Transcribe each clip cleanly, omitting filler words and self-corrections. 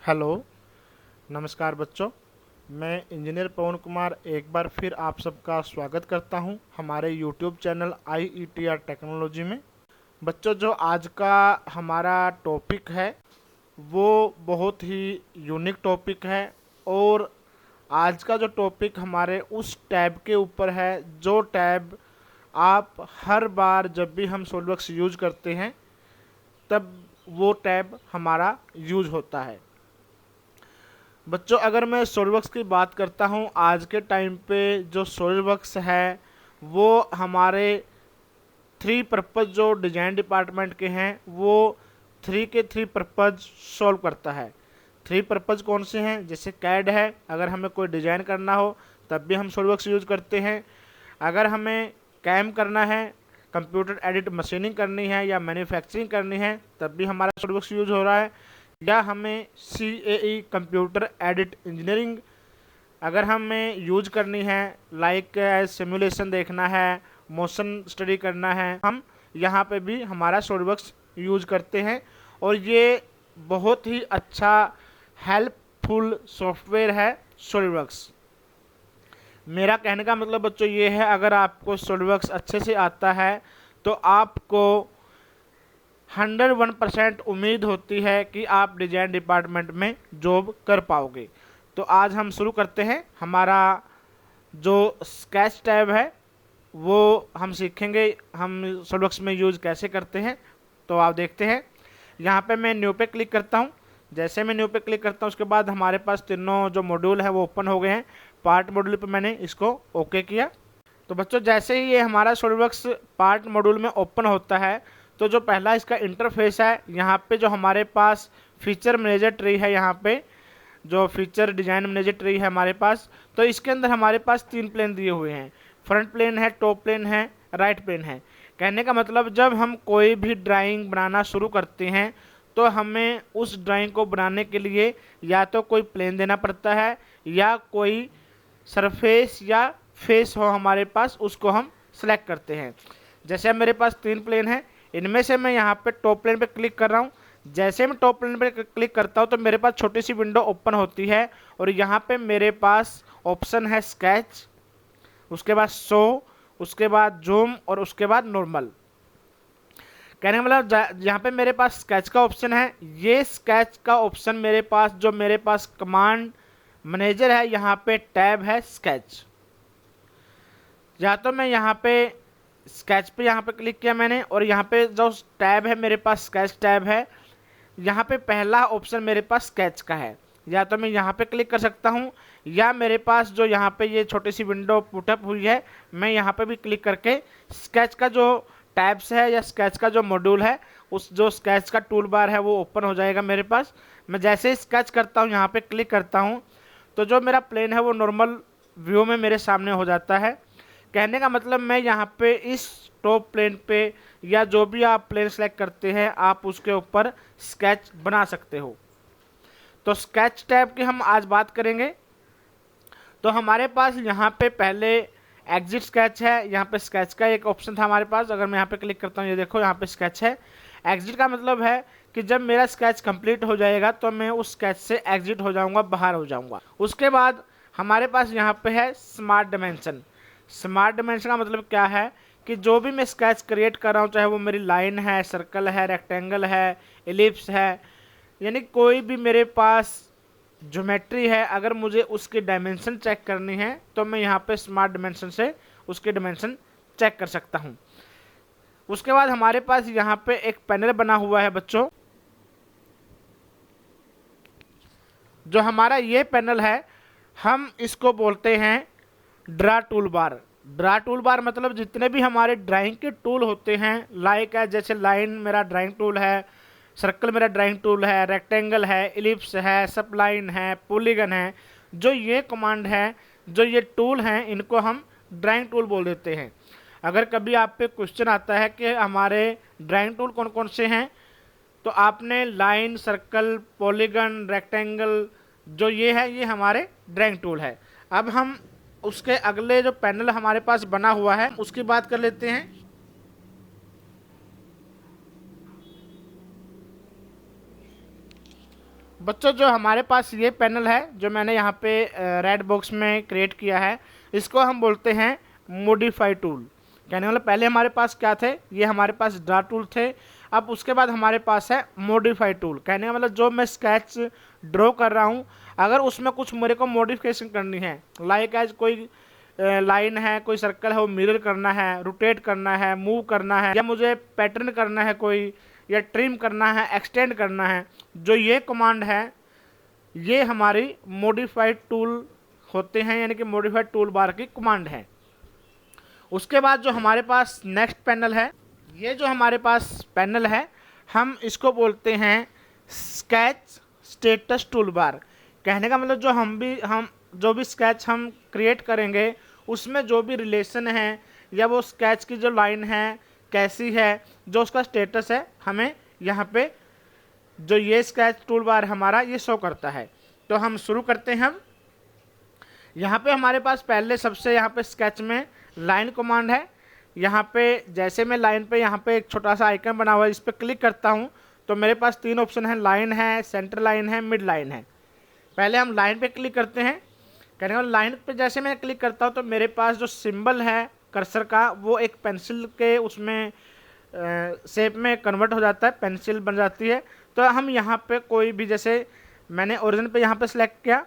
Hello, नमस्कार बच्चों। मैं इंजीनियर पवन कुमार एक बार फिर आप सबका स्वागत करता हूं हमारे यूट्यूब चैनल IETR टेक्नोलॉजी में। बच्चों, जो आज का हमारा टॉपिक है वो बहुत ही यूनिक टॉपिक है और आज का जो टॉपिक हमारे उस टैब के ऊपर है जो टैब आप हर बार जब भी हम सॉल्यूशन यूज करते हैं तब वो टैब हमारा यूज होता है। बच्चों, अगर मैं सॉलिडवर्क्स की बात करता हूं, आज के टाइम पे जो सॉलिडवर्क्स है वो हमारे थ्री पर्पज़ जो डिजाइन डिपार्टमेंट के हैं वो थ्री पर्पज़ सॉल्व करता है। थ्री पर्पज़ कौन से हैं? जैसे कैड है, अगर हमें कोई डिजाइन करना हो तब भी हम सॉलिडवर्क्स यूज करते हैं। अगर हमें कैम करना है, कंप्यूटर एडिट मशीनिंग करनी है या मैन्युफैक्चरिंग करनी है तब भी हमारा सॉलिडवर्क्स यूज हो रहा है। या हमें CAE कंप्यूटर एडिट इंजीनियरिंग अगर हमें यूज करनी है, लाइक सिमुलेशन देखना है, मोशन स्टडी करना है, हम यहाँ पे भी हमारा सॉलिडवर्क्स यूज करते हैं। और ये बहुत ही अच्छा हेल्पफुल सॉफ्टवेयर है सॉलिडवर्क्स। मेरा कहने का मतलब बच्चों ये है, अगर आपको सॉलिडवर्क्स अच्छे से आता है तो आपको 101% उम्मीद होती है कि आप डिजाइन डिपार्टमेंट में जॉब कर पाओगे। तो आज हम शुरू करते हैं। हमारा जो स्केच टैब है वो हम सीखेंगे हम सॉलिडवर्क्स में यूज कैसे करते हैं। तो आप देखते हैं, यहाँ पे मैं न्यू पे क्लिक करता हूँ। जैसे मैं न्यू पे क्लिक करता हूँ उसके बाद हमारे पास तीनों जो मॉड्यूल है वो ओपन हो गए हैं। पार्ट मॉड्यूल पे मैंने इसको ओके किया। तो बच्चों, जैसे ही ये हमारा सॉलिडवर्क्स पार्ट मॉड्यूल में ओपन होता है तो जो पहला इसका इंटरफेस है, यहाँ पे जो हमारे पास फीचर मैनेजर ट्री है, यहाँ पे जो फीचर डिजाइन मैनेजर ट्री है हमारे पास, तो इसके अंदर हमारे पास 3 प्लेन दिए हुए हैं। फ्रंट प्लेन है, टॉप प्लेन है, राइट प्लेन है। कहने का मतलब जब हम कोई भी ड्राइंग बनाना शुरू करते हैं तो हमें उस ड्राइंग को बनाने के लिए या तो कोई प्लेन देना पड़ता है या कोई सरफेस या फेस हो हमारे पास, उसको हम सेलेक्ट करते हैं। जैसे अब मेरे पास 3 प्लेन है, इनमें से मैं यहाँ पे टॉप प्लेन पे क्लिक कर रहा हूँ। जैसे मैं टॉप प्लेन पे क्लिक करता हूँ तो मेरे पास छोटी सी विंडो ओपन होती है और यहाँ पे मेरे पास ऑप्शन है स्केच, उसके बाद शो, उसके बाद जूम और उसके बाद नॉर्मल। कहने का मतलब यहाँ पे मेरे पास स्केच का ऑप्शन है। ये स्केच का ऑप्शन मेरे पास जो मेरे पास कमांड मैनेजर है, यहाँ पे टैब है स्केच। या तो मैं यहाँ पे स्केच पे यहाँ पे क्लिक किया मैंने और यहाँ पे जो टैब है मेरे पास स्केच टैब है, यहाँ पे पहला ऑप्शन मेरे पास स्केच का है। या तो मैं यहाँ पे क्लिक कर सकता हूँ या मेरे पास जो यहाँ पे ये छोटी सी विंडो पुटअप हुई है, मैं यहाँ पे भी क्लिक करके स्केच का जो टैब्स है या स्केच का जो मॉड्यूल है, उस जो स्केच का टूल बार है वो ओपन हो जाएगा मेरे पास। मैं जैसे ही स्केच करता हूँ, यहाँ पे क्लिक करता हूँ, तो जो मेरा प्लेन है वो नॉर्मल व्यू में मेरे सामने हो जाता है। कहने का मतलब मैं यहाँ पे इस टॉप प्लेन पे या जो भी आप प्लेन सेलेक्ट करते हैं आप उसके ऊपर स्केच बना सकते हो। तो स्केच टैब की हम आज बात करेंगे। तो हमारे पास यहाँ पे पहले एग्जिट स्केच है, यहाँ पे स्केच का एक ऑप्शन था हमारे पास। अगर मैं यहाँ पे क्लिक करता हूँ, ये देखो यहाँ पे स्केच है। एग्जिट का मतलब है कि जब मेरा स्केच कंप्लीट हो जाएगा तो मैं उस स्केच से एग्जिट हो जाऊंगा, बाहर हो जाऊंगा। उसके बाद हमारे पास यहाँ पे है स्मार्ट डायमेंशन। स्मार्ट डायमेंशन का मतलब क्या है कि जो भी मैं स्केच क्रिएट कर रहा हूँ, चाहे वो मेरी लाइन है, सर्कल है, रेक्टेंगल है, एलिप्स है, यानी कोई भी मेरे पास ज्योमेट्री है, अगर मुझे उसकी डायमेंशन चेक करनी है तो मैं यहाँ पे स्मार्ट डायमेंशन से उसके डायमेंशन चेक कर सकता हूँ। उसके बाद हमारे पास यहाँ पे एक पैनल बना हुआ है बच्चों। जो हमारा ये पैनल है हम इसको बोलते हैं draw tool bar. Draw tool bar मतलब जितने भी हमारे ड्राइंग के टूल होते हैं, लाइक है जैसे लाइन मेरा ड्राइंग टूल है, सर्कल मेरा ड्राइंग टूल है, रेक्टेंगल है, इलिप्स है, सबलाइन है, पॉलीगन है, जो ये कमांड है, जो ये टूल हैं, इनको हम ड्राइंग टूल बोल देते हैं। अगर कभी आप पे क्वेश्चन आता है कि हमारे ड्राइंग टूल कौन कौन से हैं, तो आपने लाइन, सर्कल, पॉलीगन, रेक्टेंगल, जो ये है ये हमारे ड्राइंग टूल है। अब हम उसके अगले जो पैनल हमारे पास बना हुआ है उसकी बात कर लेते हैं। बच्चों जो हमारे पास ये पैनल है जो मैंने यहाँ पे रेड बॉक्स में क्रिएट किया है, इसको हम बोलते हैं मॉडिफाई टूल। कहने मतलब पहले हमारे पास क्या थे, ये हमारे पास ड्रा टूल थे, अब उसके बाद हमारे पास है मॉडिफाई टूल। कहने का मतलब जो मैं स्केच ड्रॉ कर रहा हूँ, अगर उसमें कुछ मेरे को मॉडिफिकेशन करनी है, लाइक एज कोई लाइन है, कोई सर्कल है, वो मिरर करना है, रोटेट करना है, मूव करना है, या मुझे पैटर्न करना है कोई, या ट्रिम करना है, एक्सटेंड करना है, जो ये कमांड है ये हमारी मॉडिफाइड टूल होते हैं, यानी कि मॉडिफाइड टूल बार की कमांड है। उसके बाद जो हमारे पास नेक्स्ट पैनल है, ये जो हमारे पास पैनल है हम इसको बोलते हैं स्केच स्टेटस टूल बार। कहने का मतलब हम जो भी स्केच हम क्रिएट करेंगे उसमें जो भी रिलेशन है या वो स्केच की जो लाइन है कैसी है, जो उसका स्टेटस है, हमें यहाँ पे जो ये स्केच टूल बार हमारा ये शो करता है। तो हम शुरू करते हैं। हम यहाँ पे हमारे पास पहले सबसे यहाँ पे स्केच में लाइन कमांड है। यहाँ पे जैसे मैं लाइन पे यहाँ पे एक छोटा सा आइकन बना हुआ है, इस पर क्लिक करता हूँ तो मेरे पास 3 ऑप्शन है, लाइन है, सेंटर लाइन है, मिड लाइन है। पहले हम लाइन पे क्लिक करते हैं। कहने का लाइन पे जैसे मैं क्लिक करता हूँ तो मेरे पास जो सिंबल है कर्सर का वो एक पेंसिल के उसमें शेप में कन्वर्ट हो जाता है, पेंसिल बन जाती है। तो हम यहाँ पे कोई भी, जैसे मैंने ओरिजिन पे यहाँ पे सिलेक्ट किया,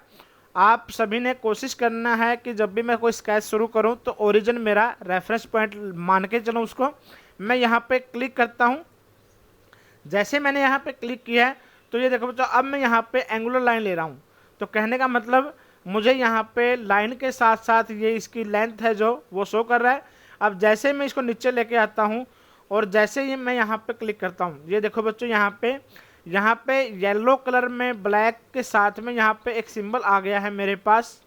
आप सभी ने कोशिश करना है कि जब भी मैं कोई स्केच शुरू करूँ तो ओरिजिन मेरा रेफरेंस पॉइंट मान के चलूँ उसको। मैं यहाँ पे क्लिक करता हूँ। जैसे मैंने यहाँ पे क्लिक किया है तो ये देखो बच्चों, अब मैं यहाँ पे एंगुलर लाइन ले रहा हूँ। तो कहने का मतलब मुझे यहाँ पे लाइन के साथ साथ ये इसकी लेंथ है जो वो शो कर रहा है। अब जैसे मैं इसको नीचे लेके आता हूँ और जैसे ही मैं यहाँ पे क्लिक करता हूँ, ये देखो बच्चों यहाँ पे येलो कलर में ब्लैक के साथ में यहाँ पे एक सिंबल आ गया है मेरे पास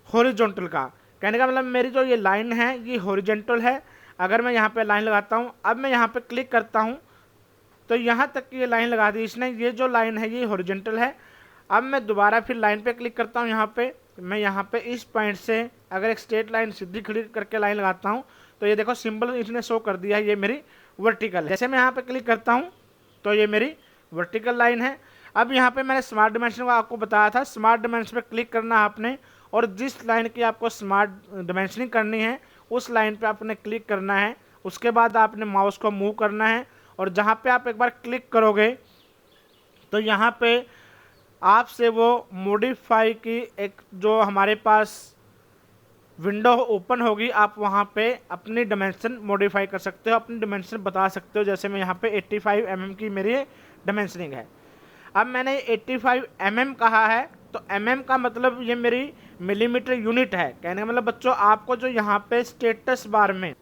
हॉरिजॉन्टल का। कहने का मतलब मेरी जो ये लाइन है ये हॉरिजॉन्टल है। अगर मैं यहाँ पे लाइन लगाता हूँ, अब मैं यहाँ पे क्लिक करता हूँ तो यहाँ तक की ये लाइन लगा दी इसने। ये जो लाइन है ये हॉरिजॉन्टल है। अब मैं दोबारा फिर लाइन पे क्लिक करता हूँ। यहाँ पे मैं यहाँ पे इस पॉइंट से अगर एक स्ट्रेट लाइन सीधी खड़ी करके लाइन लगाता हूँ तो ये देखो सिंबल इसने शो कर दिया है, ये मेरी वर्टिकल है। जैसे मैं यहाँ पे क्लिक करता हूँ तो ये मेरी वर्टिकल लाइन है। अब यहाँ पे मैंने स्मार्ट डिमेंशन को आपको बताया था, स्मार्ट डिमेंशन पे क्लिक करना है आपने, और जिस लाइन की आपको स्मार्ट डिमेंशनिंग करनी है उस लाइन पे आपने क्लिक करना है। उसके बाद आपने माउस को मूव करना है और जहाँ पे आप एक बार क्लिक करोगे तो यहाँ पे आपसे वो मॉडिफाई की एक जो हमारे पास विंडो ओपन होगी, आप वहाँ पे अपनी डायमेंशन मॉडिफाई कर सकते हो, अपनी डायमेंशन बता सकते हो। जैसे मैं यहाँ पे 85 mm की मेरी डायमेंशनिंग है। अब मैंने 85 mm कहा है तो mm का मतलब ये मेरी मिलीमीटर यूनिट है। कहने का मतलब बच्चों आपको जो यहाँ पे स्टेटस बार में,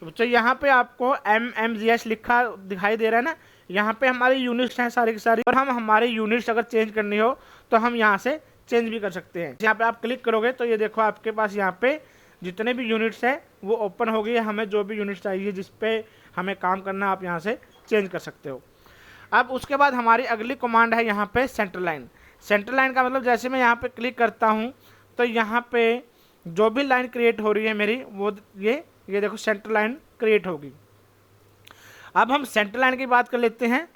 तो बच्चों यहाँ पे आपको MMGS लिखा दिखाई दे रहा है ना, यहाँ पे हमारी यूनिट्स हैं सारी की सारी, और हम हमारी यूनिट्स अगर चेंज करनी हो तो हम यहाँ से चेंज भी कर सकते हैं। यहाँ पे आप क्लिक करोगे तो ये देखो आपके पास यहाँ पे जितने भी यूनिट्स हैं वो ओपन हो गई है। हमें जो भी यूनिट्स चाहिए जिस पे हमें काम करना है आप यहाँ से चेंज कर सकते हो। अब उसके बाद हमारी अगली कमांड है यहाँ पे सेंटर लाइन। सेंटर लाइन का मतलब जैसे मैं यहाँ पे क्लिक करता हूँ तो यहाँ पे जो भी लाइन क्रिएट हो रही है मेरी वो ये देखो सेंटर लाइन क्रिएट होगी। अब हम सेंटर लाइन की बात कर लेते हैं।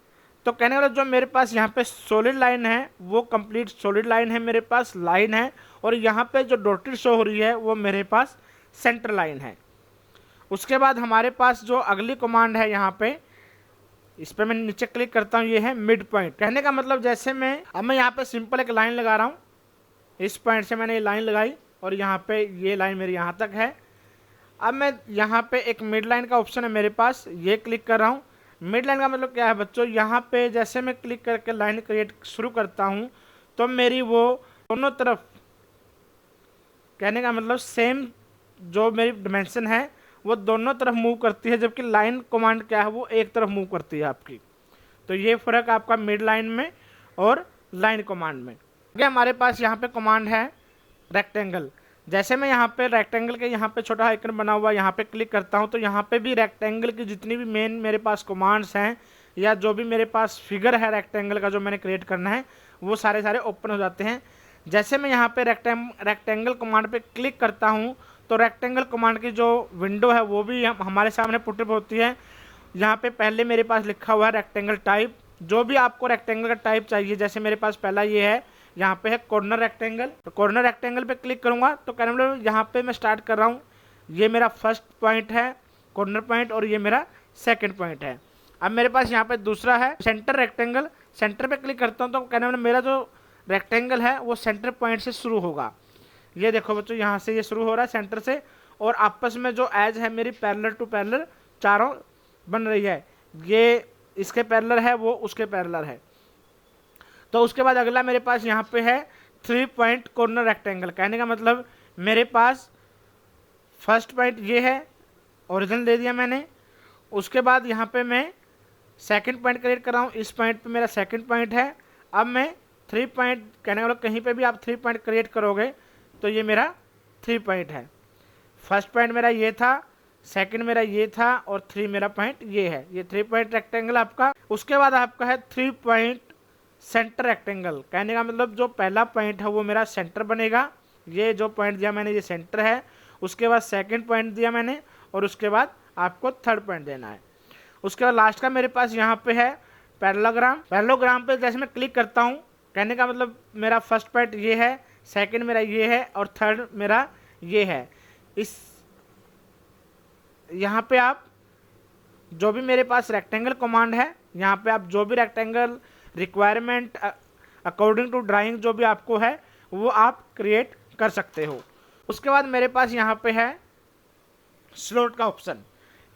तो कहने वाला जो मेरे पास यहाँ पे सॉलिड लाइन है वो कंप्लीट सॉलिड लाइन है, मेरे पास लाइन है, और यहाँ पे जो डॉटेड शो हो रही है वो मेरे पास सेंटर लाइन है। उसके बाद हमारे पास जो अगली कमांड है यहाँ पे, इस पर मैं नीचे क्लिक करता हूँ, ये है मिड पॉइंट। कहने का मतलब जैसे अब मैं यहाँ पे सिंपल एक लाइन लगा रहा हूँ, इस पॉइंट से मैंने ये लाइन लगाई और यहाँ पे ये लाइन मेरी यहाँ तक है। अब मैं यहाँ पे एक मिड लाइन का ऑप्शन है मेरे पास, ये क्लिक कर रहा हूँ। मिड लाइन का मतलब क्या है बच्चों, यहाँ पे जैसे मैं क्लिक करके लाइन क्रिएट शुरू करता हूँ तो मेरी वो दोनों तरफ, कहने का मतलब सेम जो मेरी डिमेंशन है वो दोनों तरफ मूव करती है, जबकि लाइन कमांड क्या है वो एक तरफ मूव करती है आपकी। तो ये फ़र्क आपका मिड लाइन में और लाइन कमांड में। आगे हमारे पास यहाँ पे कमांड है रेक्टेंगल। जैसे मैं यहाँ पे रेक्टेंगल के यहाँ पे छोटा आइकन बना हुआ यहाँ पे क्लिक करता हूँ तो यहाँ पे भी रेक्टेंगल की जितनी भी मेन मेरे पास कमांड्स हैं या जो भी मेरे पास फिगर है रेक्टेंगल का जो मैंने क्रिएट करना है वो सारे ओपन हो जाते हैं। जैसे मैं यहाँ पे रेक्टेंगल कमांड पे क्लिक करता हूँ तो रेक्टेंगल कमांड की जो विंडो है वो भी हमारे सामने पुटअप होती है। यहाँ पे पहले मेरे पास लिखा हुआ है रेक्टेंगल टाइप। जो भी आपको रेक्टेंगल का टाइप चाहिए, जैसे मेरे पास पहला ये है, यहाँ पे है कॉर्नर रेक्टेंगल। तो कॉर्नर रेक्टेंगल पे क्लिक करूँगा तो कहने मतलब यहाँ पे मैं स्टार्ट कर रहा हूँ, ये मेरा फर्स्ट पॉइंट है कॉर्नर पॉइंट और ये मेरा सेकंड पॉइंट है। अब मेरे पास यहाँ पे दूसरा है सेंटर रेक्टेंगल। सेंटर पे क्लिक करता हूँ तो कहने मतलब मेरा जो रेक्टेंगल है वो सेंटर पॉइंट से शुरू होगा। ये देखो बच्चों, यहाँ से ये शुरू हो रहा है सेंटर से, और आपस में जो एज है मेरी पैरेलल टू पैरेलल चारों बन रही है। ये इसके पैरेलल है, वो उसके पैरेलल है। तो उसके बाद अगला मेरे पास यहाँ पे है 3 पॉइंट कॉर्नर रेक्टेंगल। कहने का मतलब मेरे पास फर्स्ट पॉइंट ये है, ओरिजिन दे दिया मैंने। उसके बाद यहाँ पे मैं सेकंड पॉइंट क्रिएट कर रहा हूँ, इस पॉइंट पे मेरा सेकंड पॉइंट है। अब मैं 3 पॉइंट, कहने का मतलब कहीं पे भी आप 3 पॉइंट क्रिएट करोगे तो ये मेरा 3 पॉइंट है। फर्स्ट पॉइंट मेरा ये था, सेकंड मेरा ये था और 3 मेरा पॉइंट ये है। ये 3 पॉइंट रेक्टेंगल आपका। उसके बाद आपका है 3 पॉइंट सेंटर रेक्टेंगल। कहने का मतलब जो पहला पॉइंट है वो मेरा सेंटर बनेगा। ये जो पॉइंट दिया मैंने ये सेंटर है। उसके बाद सेकंड पॉइंट दिया मैंने और उसके बाद आपको थर्ड पॉइंट देना है। उसके बाद लास्ट का मेरे पास यहाँ पे है पैरेललोग्राम। पैरेललोग्राम पे जैसे मैं क्लिक करता हूँ, कहने का मतलब मेरा फर्स्ट पॉइंट ये है, सेकंड मेरा ये है और थर्ड मेरा ये है। इस यहाँ पे आप जो भी मेरे पास रेक्टेंगल कमांड है, यहाँ पे आप जो भी rectangle requirement according to drawing जो भी आपको है वो आप क्रिएट कर सकते हो। उसके बाद मेरे पास यहाँ पे है स्लॉट का ऑप्शन।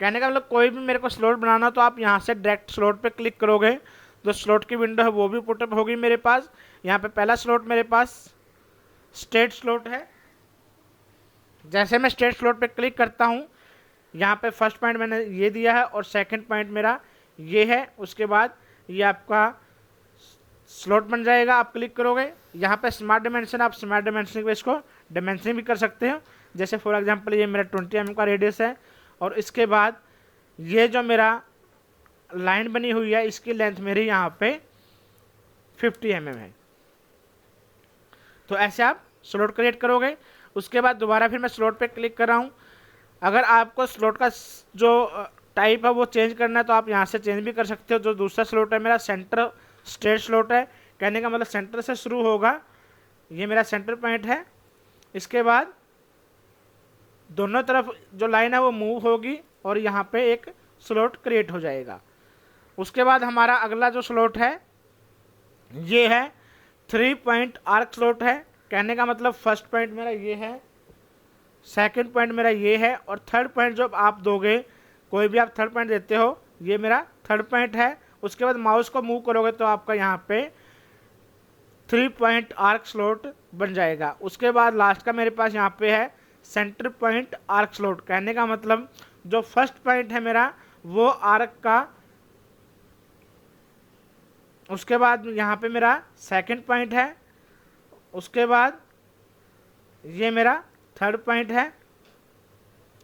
कहने का मतलब कोई भी मेरे को स्लॉट बनाना तो आप यहाँ से डायरेक्ट स्लॉट पे क्लिक करोगे तो स्लॉट की विंडो है वो भी पुटअप होगी मेरे पास। यहाँ पे पहला स्लॉट मेरे पास स्टेट स्लॉट है। जैसे मैं स्टेट स्लॉट पे क्लिक करता हूँ, यहाँ पे फर्स्ट पॉइंट मैंने ये दिया है और सेकंड पॉइंट मेरा ये है। उसके बाद ये आपका स्लॉट बन जाएगा। आप क्लिक करोगे यहाँ पे स्मार्ट डायमेंशन, आप स्मार्ट डायमेंशन पे इसको डायमेंशन भी कर सकते हो। जैसे फॉर एग्जांपल ये मेरा 20 mm का रेडियस है और इसके बाद ये जो मेरा लाइन बनी हुई है इसकी लेंथ मेरी यहाँ पे 50 mm है। तो ऐसे आप स्लॉट क्रिएट करोगे। उसके बाद दोबारा फिर मैं स्लॉट पे क्लिक कर रहा हूँ। अगर आपको स्लॉट का जो टाइप है वो चेंज करना है तो आप यहाँ से चेंज भी कर सकते हो। जो दूसरा स्लॉट है मेरा सेंटर स्ट्रेट स्लॉट है। कहने का मतलब सेंटर से शुरू होगा, ये मेरा सेंटर पॉइंट है। इसके बाद दोनों तरफ जो लाइन है वो मूव होगी और यहाँ पे एक स्लॉट क्रिएट हो जाएगा। उसके बाद हमारा अगला जो स्लॉट है ये है 3 पॉइंट आर्क स्लॉट है। कहने का मतलब फर्स्ट पॉइंट मेरा ये है, सेकंड पॉइंट मेरा ये है और थर्ड पॉइंट जब आप दोगे, कोई भी आप थर्ड पॉइंट देते हो, ये मेरा थर्ड पॉइंट है। उसके बाद माउस को मूव करोगे तो आपका यहाँ पे 3 पॉइंट आर्क स्लॉट बन जाएगा। उसके बाद लास्ट का मेरे पास यहाँ पे है सेंटर पॉइंट आर्क स्लॉट। कहने का मतलब जो फर्स्ट पॉइंट है मेरा वो आर्क का, उसके बाद यहाँ पे मेरा सेकंड पॉइंट है, उसके बाद ये मेरा थर्ड पॉइंट है,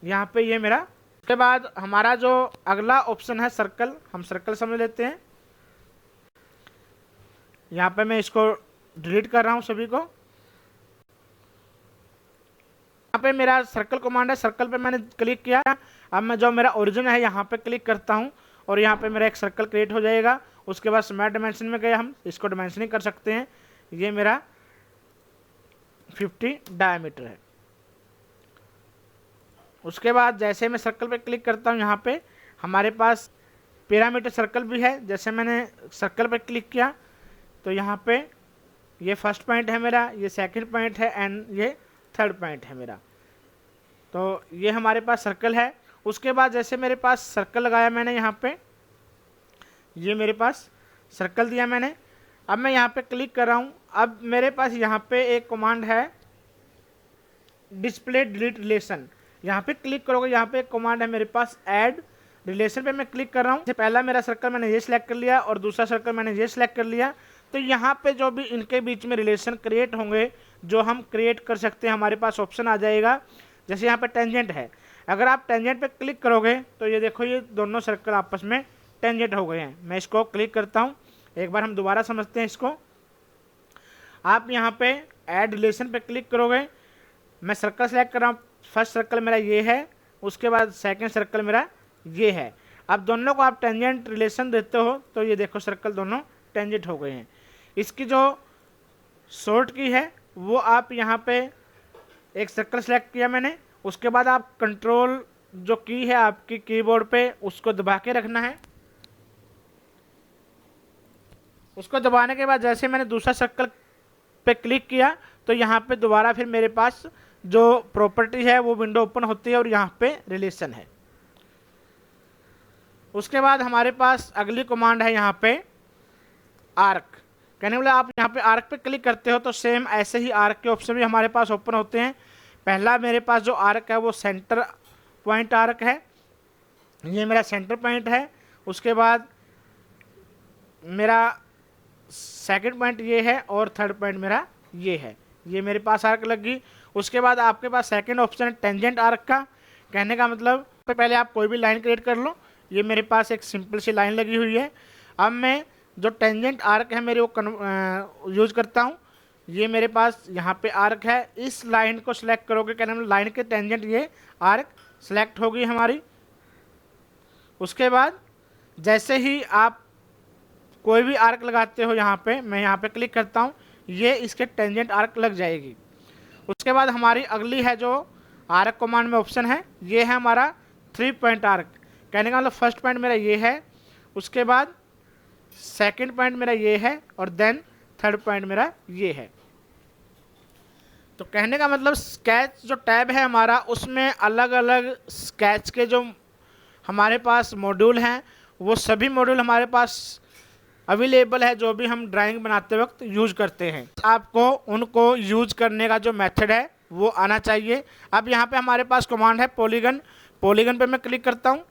यहाँ पे ये मेरा। उसके बाद हमारा जो अगला ऑप्शन है सर्कल, हम सर्कल समझ लेते हैं। यहाँ पे मैं इसको डिलीट कर रहा हूँ सभी को। यहाँ पे मेरा सर्कल कमांड है, सर्कल पे मैंने क्लिक किया। अब मैं जो मेरा ओरिजिन है यहाँ पे क्लिक करता हूँ और यहाँ पे मेरा एक सर्कल क्रिएट हो जाएगा। उसके बाद स्मार्ट डायमेंशन में गए, हम इसको डायमेंशनिंग कर सकते हैं। ये मेरा 50 डायमीटर है। उसके बाद जैसे मैं सर्कल पे क्लिक करता हूँ, यहाँ पे हमारे पास पिरामिड सर्कल भी है। जैसे मैंने सर्कल पे क्लिक किया तो यहाँ पे ये फर्स्ट पॉइंट है मेरा, ये सेकंड पॉइंट है एंड ये थर्ड पॉइंट है मेरा। तो ये हमारे पास सर्कल है। उसके बाद जैसे मेरे पास सर्कल लगाया मैंने यहाँ पे, ये मेरे पास सर्कल दिया मैंने। अब मैं यहाँ पे क्लिक कर रहा हूँ। अब मेरे पास यहाँ पे एक कमांड है डिस्प्ले डिलीट रिलेशन। यहाँ पे क्लिक करोगे, यहाँ पे एक कमांड है मेरे पास ऐड रिलेशन पे मैं क्लिक कर रहा हूँ। पहला मेरा सर्कल मैंने ये सिलेक्ट कर लिया और दूसरा सर्कल मैंने ये सिलेक्ट कर लिया। तो यहाँ पे जो भी इनके बीच में रिलेशन क्रिएट होंगे, जो हम क्रिएट कर सकते हैं, हमारे पास ऑप्शन आ जाएगा। जैसे यहाँ पे टेंजेंट है, अगर आप टेंजेंट पे क्लिक करोगे तो ये देखो ये दोनों सर्कल आपस में टेंजेंट हो गए हैं। मैं इसको क्लिक करता हूँ, एक बार हम दोबारा समझते हैं इसको। आप यहाँ पे ऐड रिलेशन पे क्लिक करोगे, मैं सर्कल सेलेक्ट कर रहा हूँ। फर्स्ट सर्कल मेरा ये है, उसके बाद सेकंड सर्कल मेरा ये है। अब दोनों को आप टेंजेंट रिलेशन देते हो तो ये देखो सर्कल दोनों टेंजेंट हो गए हैं। इसकी जो शॉर्ट की है वो आप यहाँ पे एक सर्कल सेलेक्ट किया मैंने, उसके बाद आप कंट्रोल जो की है आपकी कीबोर्ड पे उसको दबा के रखना है। उसको दबाने के बाद जैसे मैंने दूसरा सर्कल पे क्लिक किया तो यहाँ पे दोबारा फिर मेरे पास जो प्रॉपर्टी है वो विंडो ओपन होती है और यहाँ पे रिलेशन है। उसके बाद हमारे पास अगली कमांड है यहाँ पे आर्क। कहने वाला आप यहाँ पे आर्क पे क्लिक करते हो तो सेम ऐसे ही आर्क के ऑप्शन भी हमारे पास ओपन होते हैं। पहला मेरे पास जो आर्क है वो सेंटर पॉइंट आर्क है, ये मेरा सेंटर पॉइंट है। उसके बाद मेरा सेकंड पॉइंट ये है और थर्ड पॉइंट मेरा ये है, ये मेरे पास आर्क लगी। उसके बाद आपके पास सेकंड ऑप्शन है टेंजेंट आर्क का। कहने का मतलब पहले आप कोई भी लाइन क्रिएट कर लो, ये मेरे पास एक सिंपल सी लाइन लगी हुई है। अब मैं जो टेंजेंट आर्क है मेरे वो यूज करता हूँ। ये मेरे पास यहाँ पे आर्क है, इस लाइन को सिलेक्ट करोगे, कहने मतलब लाइन के टेंजेंट ये आर्क सेलेक्ट होगी हमारी। उसके बाद जैसे ही आप कोई भी आर्क लगाते हो यहाँ पे, मैं यहाँ पे क्लिक करता हूँ, ये इसके टेंजेंट आर्क लग जाएगी। उसके बाद हमारी अगली है जो आर्क कमांड में ऑप्शन है, ये है हमारा 3 पॉइंट आर्क। कहने का मतलब फर्स्ट पॉइंट मेरा ये है, उसके बाद सेकंड पॉइंट मेरा ये है और देन थर्ड पॉइंट मेरा ये है। तो कहने का मतलब स्केच जो टैब है हमारा उसमें अलग अलग स्केच के जो हमारे पास मॉड्यूल हैं वो सभी मॉड्यूल हमारे पास अवेलेबल है जो भी हम ड्राइंग बनाते वक्त यूज करते हैं। आपको उनको यूज करने का जो मेथड है वो आना चाहिए। अब यहाँ पे हमारे पास कमांड है पॉलीगन। पॉलीगन पे मैं क्लिक करता हूँ।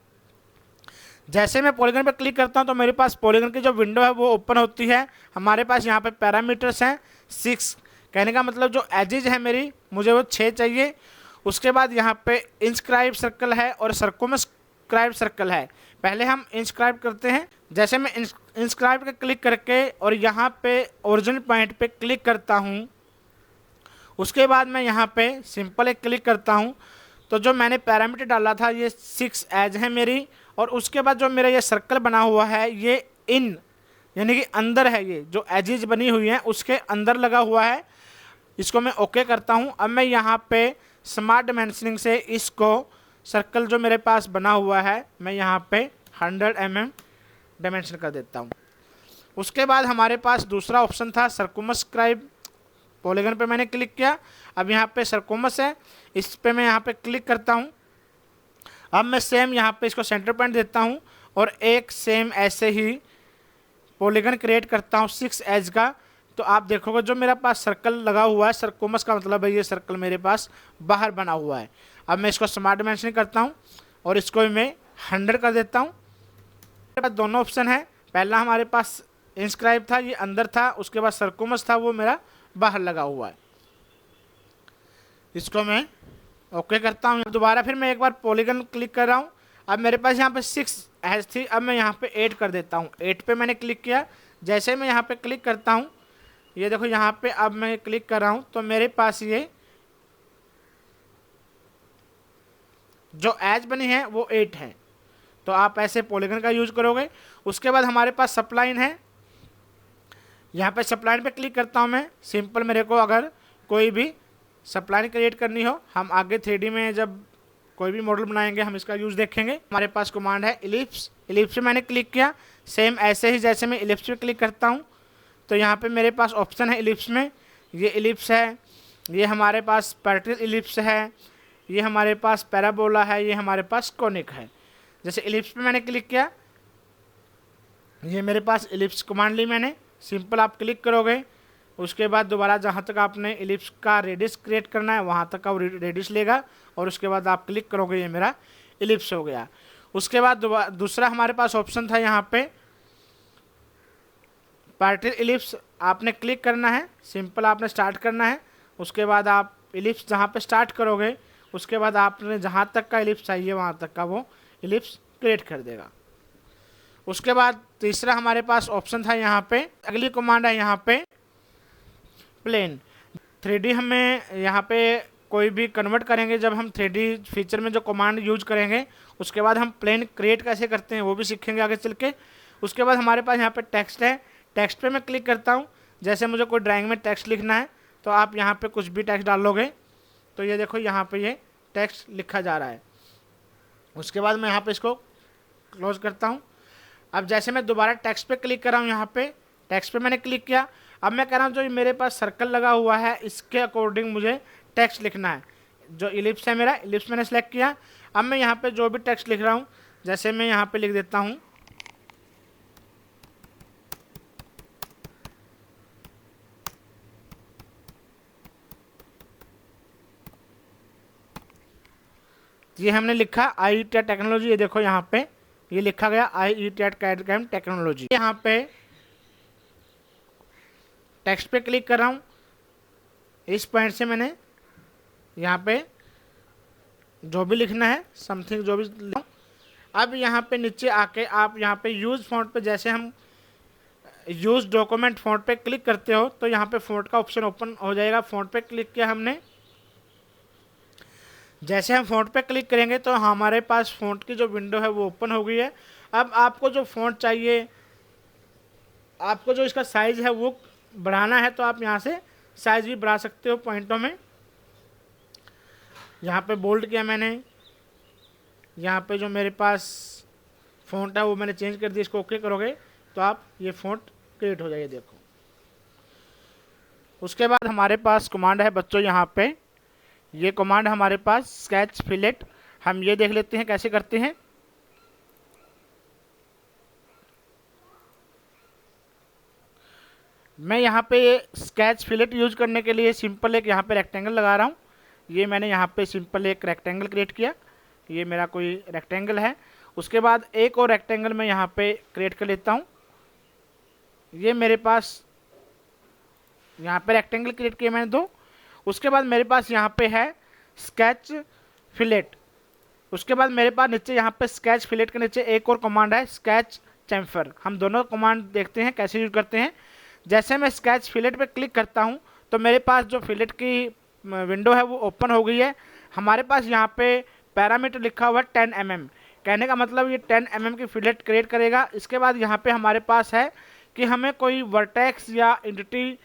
जैसे मैं पॉलीगन पे क्लिक करता हूँ तो मेरे पास पॉलीगन की जो विंडो है वो ओपन होती है। हमारे पास यहाँ पे पैरामीटर्स हैं 6। कहने का मतलब जो एजेज है मेरी मुझे वो 6 चाहिए। उसके बाद यहाँ पे इंस्क्राइब सर्कल है और सर्कुमस्क्राइब सर्कल है। पहले हम इंस्क्राइब करते हैं। जैसे मैं इंस्क्राइब पे क्लिक करके और यहाँ पे ओरिजिनल पॉइंट पे क्लिक करता हूँ, उसके बाद मैं यहाँ पे सिंपल एक क्लिक करता हूँ तो जो मैंने पैरामीटर डाला था ये 6 एज है मेरी। और उसके बाद जो मेरा ये सर्कल बना हुआ है ये इन यानी कि अंदर है, ये जो एजेज बनी हुई हैं उसके अंदर लगा हुआ है। इसको मैं ओके करता हूँ। अब मैं यहाँ पे स्मार्ट डायमेंशनिंग से इसको सर्कल जो मेरे पास बना हुआ है मैं यहाँ पे 100 mm डायमेंशन कर देता हूँ। उसके बाद हमारे पास दूसरा ऑप्शन था सर्कुमस्क्राइब। पॉलीगन पे मैंने क्लिक किया, अब यहाँ पे सर्कुमस है, इस पे मैं यहाँ पे क्लिक करता हूँ। अब मैं सेम यहाँ पे इसको सेंटर पॉइंट देता हूँ और एक सेम ऐसे ही पॉलीगन क्रिएट करता हूँ 6 एज का। तो आप देखोगे जो मेरा पास सर्कल लगा हुआ है सर्कुमस का मतलब है ये सर्कल मेरे पास बाहर बना हुआ है। अब मैं इसको स्मार्ट डायमेंशनिंग करता हूँ और इसको भी मैं 100 कर देता हूँ। मेरे पास दोनों ऑप्शन है, पहला हमारे पास इंस्क्राइब था ये अंदर था, उसके बाद सर्कुमस था वो मेरा बाहर लगा हुआ है। इसको मैं ओके करता हूँ। दोबारा फिर मैं एक बार पॉलीगन क्लिक कर रहा हूँ। अब मेरे पास यहाँ पे 6 एज थी, अब मैं यहाँ पे 8 कर देता हूँ। 8 पे मैंने क्लिक किया, जैसे मैं यहाँ पे क्लिक करता हूँ ये देखो यहाँ पे अब मैं क्लिक कर रहा हूँ तो मेरे पास ये जो एज बनी है वो 8 है। तो आप ऐसे पॉलीगन का यूज करोगे। उसके बाद हमारे पास सप्लाइन है, यहाँ पे सप्लाइन पे क्लिक करता हूँ मैं। सिंपल मेरे को अगर कोई भी सप्लाइन क्रिएट करनी हो, हम आगे 3D में जब कोई भी मॉडल बनाएंगे हम इसका यूज़ देखेंगे। हमारे पास कमांड है इलिप्स। इलिप्स पे मैंने क्लिक किया, सेम ऐसे ही जैसे मैं इलिप्स पे क्लिक करता हूँ तो यहाँ पे मेरे पास ऑप्शन है इलिप्स में। ये इलिप्स है, ये हमारे पास पैरेलल इलिप्स है, ये हमारे पास पैराबोला है, ये हमारे पास कोनिक है। जैसे इलिप्स पे मैंने क्लिक किया, ये मेरे पास इलिप्स कमांड ली मैंने। सिंपल आप क्लिक करोगे, उसके बाद दोबारा जहाँ तक आपने इलिप्स का रेडियस क्रिएट करना है वहाँ तक का वो रेडियस लेगा और उसके बाद आप क्लिक करोगे, ये मेरा इलिप्स हो गया। उसके बाद दूसरा हमारे पास ऑप्शन था यहाँ पे पैरेलल इलिप्स। आपने क्लिक करना है, सिंपल आपने स्टार्ट करना है। उसके बाद आप इलिप्स जहाँ पे स्टार्ट करोगे उसके बाद आपने जहाँ तक का इलिप्स चाहिए वहाँ तक का वो इलिप्स क्रिएट कर देगा। उसके बाद तीसरा हमारे पास ऑप्शन था यहाँ पे, अगली कमांड है यहाँ पे प्लेन। 3D हमें यहाँ पे कोई भी कन्वर्ट करेंगे जब हम 3D फीचर में जो कमांड यूज करेंगे, उसके बाद हम प्लेन क्रिएट कैसे करते हैं वो भी सीखेंगे आगे चल के। उसके बाद हमारे पास यहाँ पे टेक्स्ट है, टेक्स्ट पे मैं क्लिक करता हूँ। जैसे मुझे कोई ड्राइंग में टेक्स्ट लिखना है तो आप यहाँ पे कुछ भी टेक्स्ट डालोगे तो ये देखो यहाँ पे ये टेक्स्ट लिखा जा रहा है। उसके बाद मैं यहाँ पे इसको क्लोज करता हूँ। अब जैसे मैं दोबारा टेक्स्ट पे क्लिक कर रहा हूँ, यहाँ पे टेक्स्ट पे मैंने क्लिक किया। अब मैं कह रहा हूँ जो मेरे पास सर्कल लगा हुआ है इसके अकॉर्डिंग मुझे टेक्स्ट लिखना है। जो इलिप्स है मेरा, इलिप्स मैंने सेलेक्ट किया। अब मैं यहाँ पे जो भी टेक्स्ट लिख रहा हूँ, जैसे मैं यहाँ पे लिख देता हूँ ये हमने लिखा IETAT टेक्नोलॉजी। ये देखो यहाँ पे ये लिखा गया IETAT CAD/CAM टेक्नोलॉजी। यहाँ पे टेक्स्ट पे क्लिक कर रहा हूँ, इस पॉइंट से मैंने यहाँ पे जो भी लिखना है समथिंग जो भी। अब यहाँ पे नीचे आके आप यहाँ पे यूज़ फॉन्ट पे, जैसे हम यूज़ डॉक्यूमेंट फॉन्ट पे क्लिक करते हो तो यहाँ पे फॉन्ट का ऑप्शन ओपन हो जाएगा। फॉन्ट पे क्लिक किया हमने, जैसे हम फॉन्ट पे क्लिक करेंगे तो हमारे पास फॉन्ट की जो विंडो है वो ओपन हो गई है। अब आपको जो फॉन्ट चाहिए, आपको जो इसका साइज़ है वो बढ़ाना है तो आप यहाँ से साइज़ भी बढ़ा सकते हो पॉइंटों में। यहाँ पे बोल्ड किया मैंने, यहाँ पे जो मेरे पास फॉन्ट है वो मैंने चेंज कर दिया। इसको ओके करोगे तो आप ये फॉन्ट क्रिएट हो जाएगी, देखो। उसके बाद हमारे पास कमांड है बच्चों, यहाँ पे ये कमांड हमारे पास स्केच फिलेट। हम ये देख लेते हैं कैसे करते हैं। मैं यहाँ पे स्केच फिलेट यूज करने के लिए सिंपल एक यहाँ पे रेक्टेंगल लगा रहा हूँ। ये मैंने यहाँ पे सिंपल एक रेक्टेंगल क्रिएट किया, ये मेरा कोई रेक्टेंगल है। उसके बाद एक और रेक्टेंगल मैं यहाँ पे क्रिएट कर लेता हूँ। ये मेरे पास यहाँ पे रेक्टेंगल क्रिएट किए मैंने 2। उसके बाद मेरे पास यहाँ पे है स्केच फिलेट। उसके बाद मेरे पास नीचे यहाँ पे स्केच फिलेट के नीचे एक और कमांड है स्केच चैम्फर। हम दोनों कमांड देखते हैं कैसे यूज करते हैं। जैसे मैं स्केच फिलेट पे क्लिक करता हूँ तो मेरे पास जो फिलेट की विंडो है वो ओपन हो गई है। हमारे पास यहाँ पे पैरामीटर लिखा हुआ है 10 mm। कहने का मतलब ये 10 mm की फिलेट क्रिएट करेगा। इसके बाद यहाँ पे हमारे पास है कि हमें कोई वर्टेक्स या एंटिटी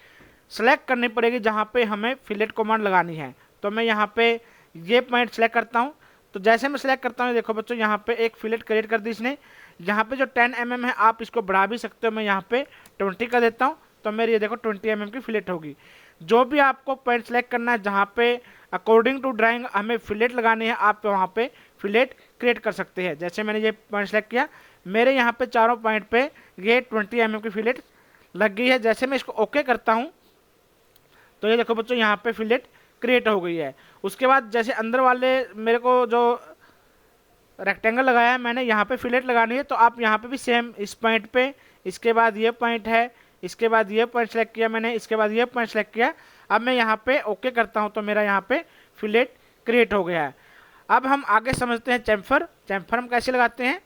सेलेक्ट करनी पड़ेगी जहाँ पे हमें फिलेट कमांड लगानी है। तो मैं यहाँ पे ये पॉइंट सेलेक्ट करता हूँ। तो जैसे मैं सेलेक्ट करता हूँ, देखो बच्चों यहाँ पे एक फिलेट क्रिएट कर दी इसने। यहाँ पे जो 10 mm है आप इसको बढ़ा भी सकते हो। मैं यहाँ पे 20 कर देता हूँ तो मेरी ये देखो 20 mm की फिलेट होगी। जो भी आपको पॉइंट सेलेक्ट करना है जहाँ पे अकॉर्डिंग टू ड्राइंग हमें फिलेट लगानी है, आप वहाँ पे फिलेट क्रिएट कर सकते हैं। जैसे मैंने ये पॉइंट सेलेक्ट किया, मेरे यहाँ पे चारों पॉइंट पे ये 20 mm की फिलेट लग गई है। जैसे मैं इसको ओके करता हूँ तो ये देखो बच्चों यहाँ पे फिलेट क्रिएट हो गई है। उसके बाद जैसे अंदर वाले मेरे को जो रेक्टेंगल लगाया है मैंने, यहाँ पे फिलेट लगानी है तो आप यहाँ पे भी सेम इस पॉइंट पे, इसके बाद ये पॉइंट है, इसके बाद ये पॉइंट सेलेक्ट किया मैंने, इसके बाद ये पॉइंट सेलेक्ट किया। अब मैं यहाँ पे ओके करता हूँ तो मेरा यहाँ पे फिलेट क्रिएट हो गया है। अब हम आगे समझते हैं चैम्फर। चैम्फर हम कैसे लगाते हैं।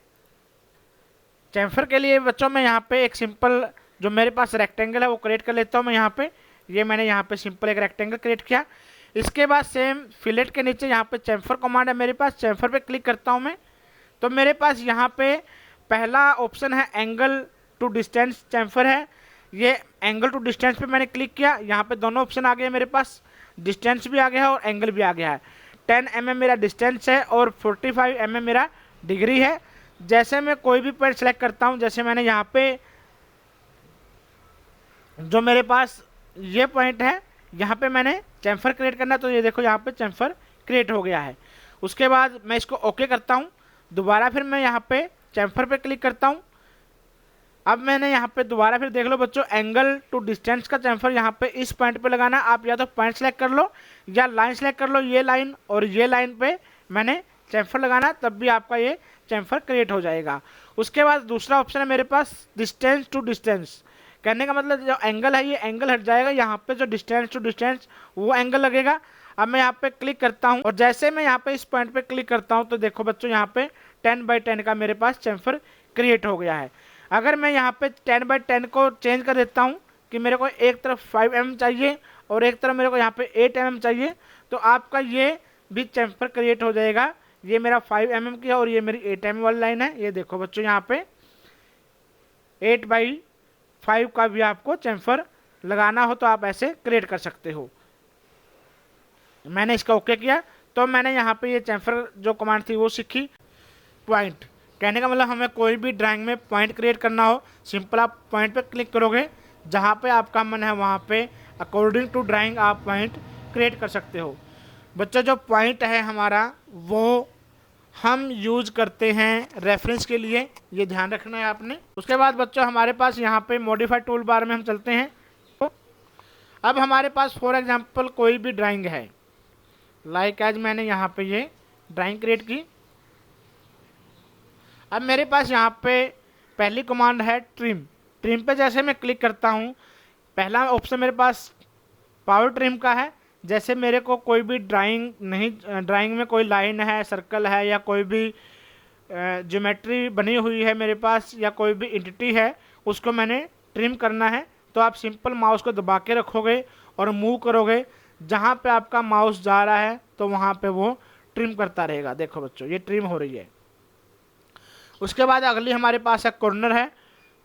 चैम्फर के लिए बच्चों मैं यहाँ पे एक सिंपल जो मेरे पास रेक्टेंगल है वो क्रिएट कर लेता हूँ। मैं यहाँ पे मैंने यहाँ पे सिंपल एक रेक्टेंगल क्रिएट किया। इसके बाद सेम फिलेट के नीचे यहाँ पे चैम्फर कमांड है मेरे पास। चैम्फर पे क्लिक करता हूँ मैं तो मेरे पास यहाँ पे पहला ऑप्शन है एंगल टू डिस्टेंस चैम्फर है। ये एंगल टू डिस्टेंस पे मैंने क्लिक किया, यहाँ पे दोनों ऑप्शन आ गए मेरे पास, डिस्टेंस भी आ गया है और एंगल भी आ गया है। 10 mm मेरा डिस्टेंस है और 45 mm मेरा डिग्री है। जैसे मैं कोई भी पॉइंट सेलेक्ट करता हूँ, जैसे मैंने यहाँ पे जो मेरे पास ये पॉइंट है यहाँ पे मैंने चैम्फर क्रिएट करना है तो ये देखो यहाँ पे चैम्फर क्रिएट हो गया है। उसके बाद मैं इसको ओके करता हूँ। दोबारा फिर मैं यहाँ पे चैम्फर पे क्लिक करता हूँ। अब मैंने यहाँ पे दोबारा फिर देख लो बच्चों एंगल टू डिस्टेंस का चैम्फर यहाँ पे इस पॉइंट पे लगाना है। आप या तो पॉइंट सेलेक्ट कर लो या लाइन सेलेक्ट कर लो, ये लाइन और ये लाइन पे मैंने चैम्फर लगाना है, तब भी आपका ये चैम्फर क्रिएट हो जाएगा। उसके बाद दूसरा ऑप्शन है मेरे पास डिस्टेंस टू डिस्टेंस। कहने का मतलब जो एंगल है ये एंगल हट जाएगा, यहाँ पे जो डिस्टेंस टू डिस्टेंस वो एंगल लगेगा। अब मैं यहाँ पे क्लिक करता हूँ और जैसे मैं यहाँ पे इस पॉइंट पे क्लिक करता हूँ तो देखो बच्चों यहाँ पे 10/10 का मेरे पास चैम्फर क्रिएट हो गया है। अगर मैं यहाँ पे 10/10 को चेंज कर देता हूँ कि मेरे को एक तरफ 5 mm चाहिए और एक तरफ मेरे को यहाँ पे 8 mm चाहिए, तो आपका ये भी चैम्फर क्रिएट हो जाएगा। ये मेरा 5 mm की है और ये मेरी 8 mm वाली लाइन है। ये देखो बच्चों, यहाँ पे 8/5 का भी आपको चैम्फर लगाना हो तो आप ऐसे क्रिएट कर सकते हो। मैंने इसका ओके किया, तो मैंने यहाँ पे ये चैम्फर जो कमांड थी वो सीखी। पॉइंट कहने का मतलब हमें कोई भी ड्राइंग में पॉइंट क्रिएट करना हो, सिंपल आप पॉइंट पे क्लिक करोगे, जहाँ पे आपका मन है वहाँ पे अकॉर्डिंग टू ड्राइंग आप पॉइंट क्रिएट कर सकते हो। बच्चों जो पॉइंट है हमारा वो हम यूज करते हैं रेफरेंस के लिए, ये ध्यान रखना है आपने। उसके बाद बच्चों हमारे पास यहाँ पे मॉडिफाई टूल बार में हम चलते हैं। तो अब हमारे पास फॉर एग्जांपल कोई भी ड्राइंग है, लाइक एज मैंने यहाँ पे ये ड्राइंग क्रिएट की। अब मेरे पास यहाँ पे पहली कमांड है ट्रिम। ट्रिम पे जैसे मैं क्लिक करता हूँ, पहला ऑप्शन मेरे पास पावर ट्रिम का है। जैसे मेरे को कोई भी ड्राइंग में कोई लाइन है, सर्कल है, या कोई भी ज्योमेट्री बनी हुई है मेरे पास, या कोई भी एंटिटी है, उसको मैंने ट्रिम करना है, तो आप सिंपल माउस को दबा के रखोगे और मूव करोगे, जहाँ पे आपका माउस जा रहा है तो वहाँ पे वो ट्रिम करता रहेगा। देखो बच्चों ये ट्रिम हो रही है। उसके बाद अगली हमारे पास है कॉर्नर है।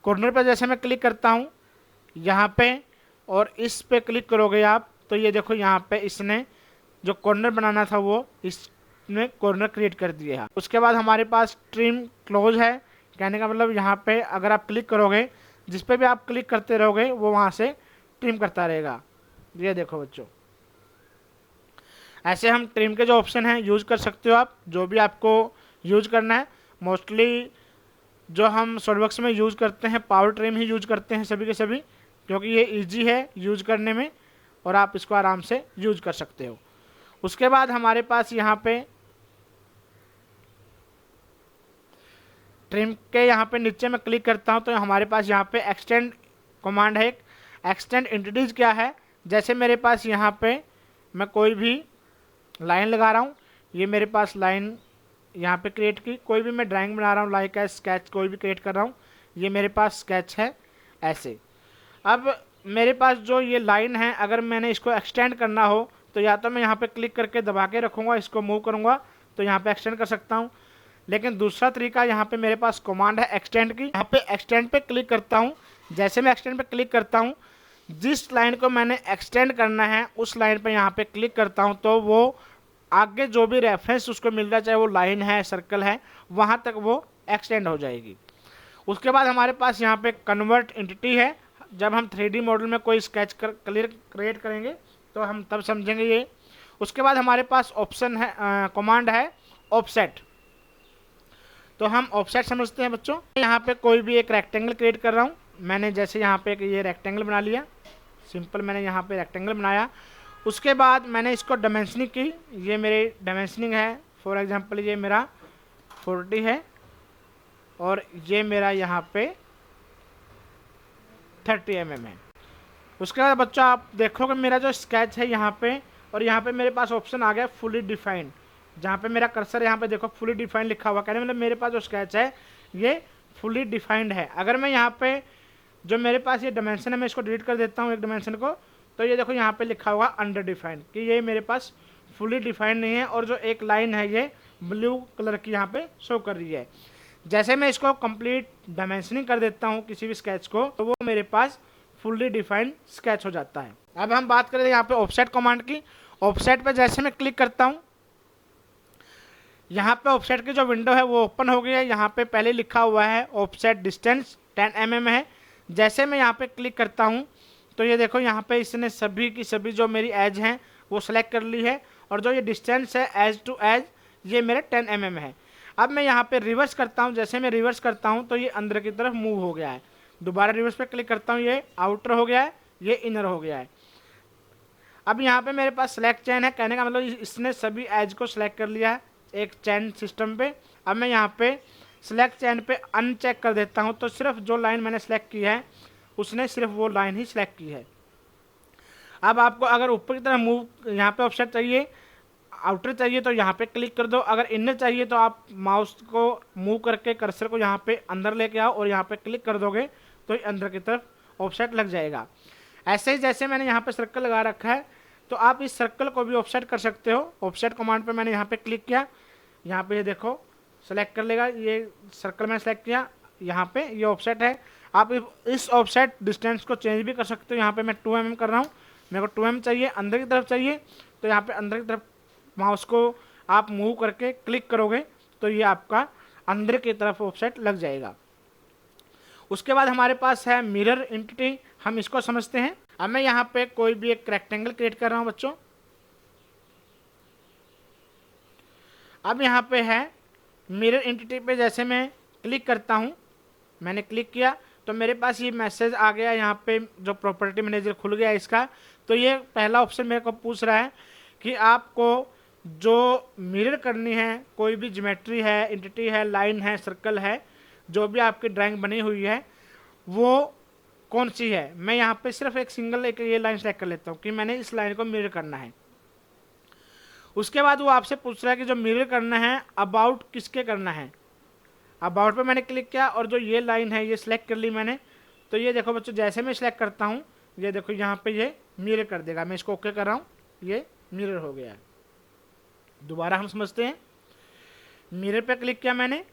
कॉर्नर पे जैसे मैं क्लिक करता हूँ यहाँ पे और इस पे क्लिक करोगे आप, तो ये देखो यहाँ पे इसने जो कॉर्नर बनाना था वो इसने कॉर्नर क्रिएट कर दिया है। उसके बाद हमारे पास ट्रिम क्लोज है। कहने का मतलब यहाँ पे अगर आप क्लिक करोगे, जिस पे भी आप क्लिक करते रहोगे वो वहाँ से ट्रिम करता रहेगा। ये देखो बच्चों, ऐसे हम ट्रिम के जो ऑप्शन हैं यूज कर सकते हो आप, जो भी आपको यूज करना है। मोस्टली जो हम सॉलिडवर्क्स में यूज करते हैं पावर ट्रिम ही यूज करते हैं सभी के सभी, क्योंकि ये इजी है यूज करने में और आप इसको आराम से यूज कर सकते हो। उसके बाद हमारे पास यहाँ पे ट्रिम के यहाँ पे नीचे मैं क्लिक करता हूँ तो हमारे पास यहाँ पे एक्सटेंड कमांड है। एक एक्सटेंड एंटिटीज क्या है, जैसे मेरे पास यहाँ पे मैं कोई भी लाइन लगा रहा हूँ, ये मेरे पास लाइन यहाँ पे क्रिएट की, कोई भी मैं ड्राइंग बना रहा हूँ लाइक है स्केच कोई भी क्रिएट कर रहा हूँ, ये मेरे पास स्केच है ऐसे। अब मेरे पास जो ये लाइन है अगर मैंने इसको एक्सटेंड करना हो तो या तो मैं यहाँ पे क्लिक करके दबा के रखूँगा, इसको मूव करूँगा तो यहाँ पे एक्सटेंड कर सकता हूँ। लेकिन दूसरा तरीका यहाँ पे मेरे पास कमांड है एक्सटेंड की। यहाँ पे एक्सटेंड पे क्लिक करता हूँ, जैसे मैं एक्सटेंड पे क्लिक करता हूँ, जिस लाइन को मैंने एक्सटेंड करना है उस लाइन पे यहाँ पे क्लिक करता हूँ तो वो आगे जो भी रेफरेंस उसको मिल रहा है, चाहे वो लाइन है सर्कल है, वहाँ तक वो एक्सटेंड हो जाएगी। उसके बाद हमारे पास यहाँ पे कन्वर्ट एंटिटी है। जब हम 3D मॉडल में कोई स्केच क्रिएट करेंगे तो हम तब समझेंगे ये। उसके बाद हमारे पास ऑप्शन है कमांड है ऑफसेट। तो हम ऑफसेट समझते हैं बच्चों। यहाँ पे कोई भी एक रेक्टेंगल क्रिएट कर रहा हूँ, मैंने जैसे यहाँ पे ये रेक्टेंगल बना लिया, सिंपल मैंने यहाँ पे रेक्टेंगल बनाया। उसके बाद मैंने इसको डायमेंशनिंग की, ये मेरी डायमेंशनिंग है। फॉर एग्जांपल ये मेरा 40 है और ये मेरा यहाँ पे 30 mm है। उसके बाद बच्चों आप देखोगे मेरा जो स्केच है यहाँ पे, और यहाँ पे मेरे पास ऑप्शन आ गया फुली डिफाइंड, जहाँ पे मेरा कर्सर यहाँ पे देखो फुली डिफाइंड लिखा हुआ, कहने मतलब मेरे पास जो स्केच है ये फुली डिफाइंड है। अगर मैं यहाँ पे जो मेरे पास ये डायमेंशन है मैं इसको डिलीट कर देता हूँ एक डायमेंशन को, तो ये देखो यहाँ पे लिखा हुआ अंडर डिफाइंड कि ये मेरे पास फुली डिफाइंड नहीं है, और जो एक लाइन है ये ब्लू कलर की यहाँ पे शो कर रही है। जैसे मैं इसको कंप्लीट डायमेंशनिंग कर देता हूँ किसी भी स्केच को, तो वो मेरे पास फुल्ली डिफाइंड स्केच हो जाता है। अब हम बात करें यहाँ पे ऑफसेट कमांड की। ऑफसेट पे जैसे मैं क्लिक करता हूँ, यहाँ पे ऑफसेट की जो विंडो है वो ओपन हो गई है। यहाँ पे पहले लिखा हुआ है ऑफसेट डिस्टेंस 10 mm है। जैसे मैं यहाँ पे क्लिक करता हूँ तो ये देखो यहाँ पे इसने सभी की सभी जो मेरी एज हैं वो सिलेक्ट कर ली है, और जो ये डिस्टेंस है एज टू एज ये मेरे 10 mm है। अब मैं यहाँ पे रिवर्स करता हूँ, जैसे मैं रिवर्स करता हूँ तो ये अंदर की तरफ मूव हो गया है। दोबारा रिवर्स पे क्लिक करता हूँ, ये आउटर हो गया है, ये इनर हो गया है। अब यहाँ पे मेरे पास सिलेक्ट चेन है, कहने का मतलब इसने सभी एज को सिलेक्ट कर लिया है एक चेन सिस्टम पे। अब मैं यहाँ पे सिलेक्ट चेन पे अनचेक कर देता हूँ, तो सिर्फ जो लाइन मैंने सेलेक्ट की है उसने सिर्फ वो लाइन ही सिलेक्ट की है। अब आपको अगर ऊपर की तरफ मूव यहाँ पे ऑफसेट चाहिए, आउटर चाहिए तो यहाँ पे क्लिक कर दो। अगर इनर चाहिए तो आप माउस को मूव करके कर्सर को यहाँ पे अंदर लेके आओ और यहाँ पे क्लिक कर दोगे तो अंदर की तरफ ऑफसेट लग जाएगा। ऐसे ही जैसे मैंने यहाँ पे सर्कल लगा रखा है, तो आप इस सर्कल को भी ऑफसेट कर सकते हो। ऑफसेट कमांड पे मैंने यहाँ पे क्लिक किया, यहाँ पे ये देखो सेलेक्ट कर लेगा, ये सर्कल मैंने सेलेक्ट किया, यहाँ पे ये ऑफसेट है। आप इस ऑफसेट डिस्टेंस को चेंज भी कर सकते हो। यहाँ पे मैं 2 mm कर रहा हूँ, मेरे को 2 mm चाहिए, अंदर की तरफ चाहिए, तो यहाँ पे अंदर की तरफ माउस को आप मूव करके क्लिक करोगे तो ये आपका अंदर की तरफ ऑफसेट लग जाएगा। उसके बाद हमारे पास है मिरर एंटिटी, हम इसको समझते हैं। अब मैं यहाँ पे कोई भी एक रेक्टेंगल क्रिएट कर रहा हूँ बच्चों। अब यहाँ पे है मिरर एंटिटी पे जैसे मैं क्लिक करता हूँ, मैंने क्लिक किया तो मेरे पास ये मैसेज आ गया, यहाँ पे जो प्रॉपर्टी मैनेजर खुल गया इसका। तो ये पहला ऑप्शन मेरे को पूछ रहा है कि आपको जो मिरर करनी है, कोई भी ज्योमेट्री है, एंटिटी है, लाइन है, सर्कल है, जो भी आपकी ड्राइंग बनी हुई है वो कौन सी है। मैं यहाँ पे सिर्फ एक सिंगल एक ये लाइन सेलेक्ट कर लेता हूँ कि मैंने इस लाइन को मिरर करना है। उसके बाद वो आपसे पूछ रहा है कि जो मिरर करना है अबाउट किसके करना है। अबाउट पे मैंने क्लिक किया और जो ये लाइन है ये सिलेक्ट कर ली मैंने। तो ये देखो बच्चों, जैसे मैं सिलेक्ट करता हूँ ये देखो यहाँ पे ये मिरर कर देगा। मैं इसको ओके कर रहा हूँ, ये मिरर हो गया है। दोबारा हम समझते हैं, मिरर पे क्लिक किया मैंने,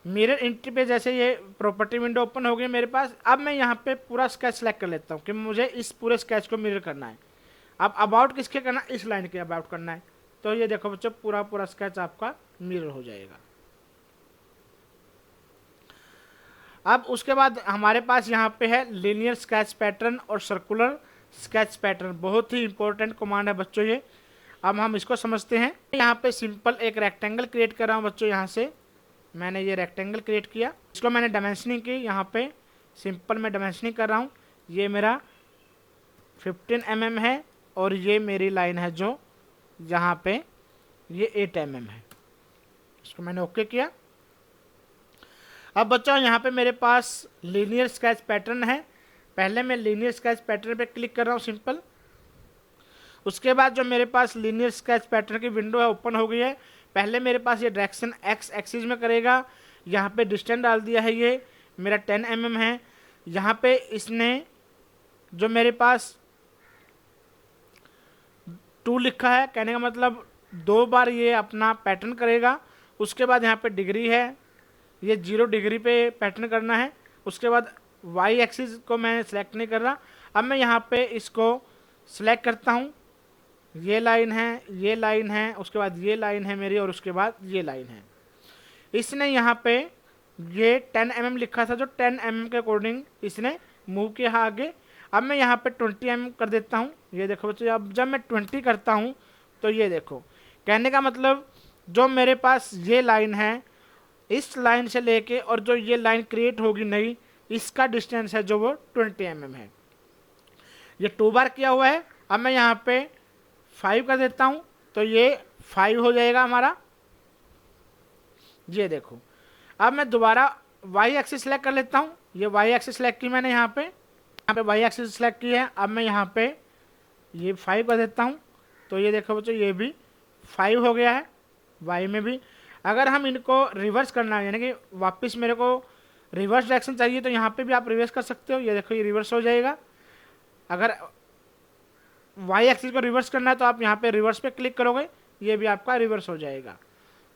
मिरर एंट्री पे जैसे ये प्रॉपर्टी विंडो ओपन हो गई मेरे पास। अब मैं यहाँ पे पूरा स्केच सेलेक्ट कर लेता हूँ कि मुझे इस पूरे स्केच को मिरर करना है। अब अबाउट किसके करना है, इस लाइन के अबाउट करना है। तो ये देखो बच्चों, पूरा स्केच आपका मिरर हो जाएगा। अब उसके बाद हमारे पास यहाँ पे है लीनियर स्केच पैटर्न और सर्कुलर स्केच पैटर्न। बहुत ही इंपॉर्टेंट कमांड है बच्चों ये। अब हम इसको समझते हैं। यहाँ पे सिंपल एक रेक्टेंगल क्रिएट कर रहा हूँ बच्चों। यहाँ से मैंने ये रेक्टेंगल क्रिएट किया, इसको मैंने डायमेंशनिंग की, यहाँ पे सिंपल मैं डायमेंशनिंग कर रहा हूँ। ये मेरा 15 mm है और ये मेरी लाइन है जो यहाँ पे ये 8 mm है। इसको मैंने ओके किया। अब बच्चों यहाँ पे मेरे पास लीनियर स्केच पैटर्न है। पहले मैं लीनियर स्केच पैटर्न पे क्लिक कर रहा हूँ सिंपल। उसके बाद जो मेरे पास लीनियर स्केच पैटर्न की विंडो है ओपन हो गई है। पहले मेरे पास ये डायरेक्शन एक्स एक्सिस में करेगा। यहाँ पे डिस्टेंस डाल दिया है, ये मेरा 10 mm है। यहाँ पे इसने जो मेरे पास 2 लिखा है, कहने का मतलब 2 बार ये अपना पैटर्न करेगा। उसके बाद यहाँ पे डिग्री है, ये 0 डिग्री पे पैटर्न करना है। उसके बाद वाई एक्सिस को मैं सिलेक्ट नहीं कर रहा। अब मैं यहाँ पे इसको सिलेक्ट करता हूँ, ये लाइन है, ये लाइन है, उसके बाद ये लाइन है मेरी, और उसके बाद ये लाइन है। इसने यहाँ पे ये 10 mm लिखा था, जो 10 mm के अकॉर्डिंग इसने मूव किया आगे। अब मैं यहाँ पे 20 mm कर देता हूँ। ये देखो बच्चों, अब जब मैं 20 करता हूँ तो ये देखो, कहने का मतलब जो मेरे पास ये लाइन है, इस लाइन से लेके और जो ये लाइन क्रिएट होगी नई, इसका डिस्टेंस है जो वो 20 mm है। ये 2 बार किया हुआ है। अब मैं यहाँ पे 5 कर देता हूँ तो ये 5 हो जाएगा हमारा। ये देखो, अब मैं दोबारा वाई एक्सिस सेलेक्ट कर लेता हूँ। ये वाई एक्सिस सेलेक्ट की मैंने, यहाँ पे वाई एक्सिस सेलेक्ट की है। अब मैं यहाँ पे ये 5 कर देता हूँ तो ये देखो बच्चों, ये भी 5 हो गया है, वाई में भी। अगर हम इनको रिवर्स करना है, यानी कि वापस मेरे को रिवर्स डायरेक्शन चाहिए, तो यहाँ पे भी आप रिवर्स कर सकते हो। ये देखो, ये रिवर्स हो जाएगा। अगर वाई एक्सिस को रिवर्स करना है तो आप यहाँ पे रिवर्स पे क्लिक करोगे, ये भी आपका रिवर्स हो जाएगा।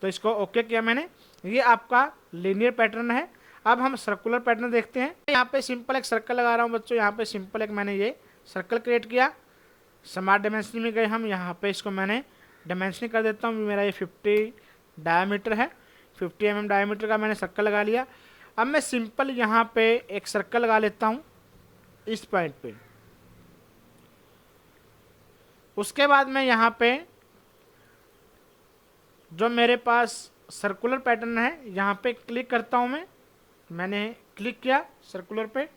तो इसको ओके किया मैंने। ये आपका लीनियर पैटर्न है। अब हम सर्कुलर पैटर्न देखते हैं। यहाँ पे सिंपल एक सर्कल लगा रहा हूँ बच्चों। यहाँ पे सिंपल एक मैंने ये सर्कल क्रिएट किया। स्मार्ट डायमेंशनिंग में गए हम, यहाँ पे इसको मैंने डायमेंशनिंग कर देता हूँ। मेरा ये 50 डायमीटर है, 50 mm डायमीटर का मैंने सर्कल लगा लिया। अब मैं सिंपल यहाँ पे एक सर्कल लगा लेता हूँ इस पॉइंट पे। उसके बाद मैं यहाँ पे जो मेरे पास सर्कुलर पैटर्न है, यहाँ पे क्लिक करता हूँ मैंने क्लिक किया सर्कुलर पे।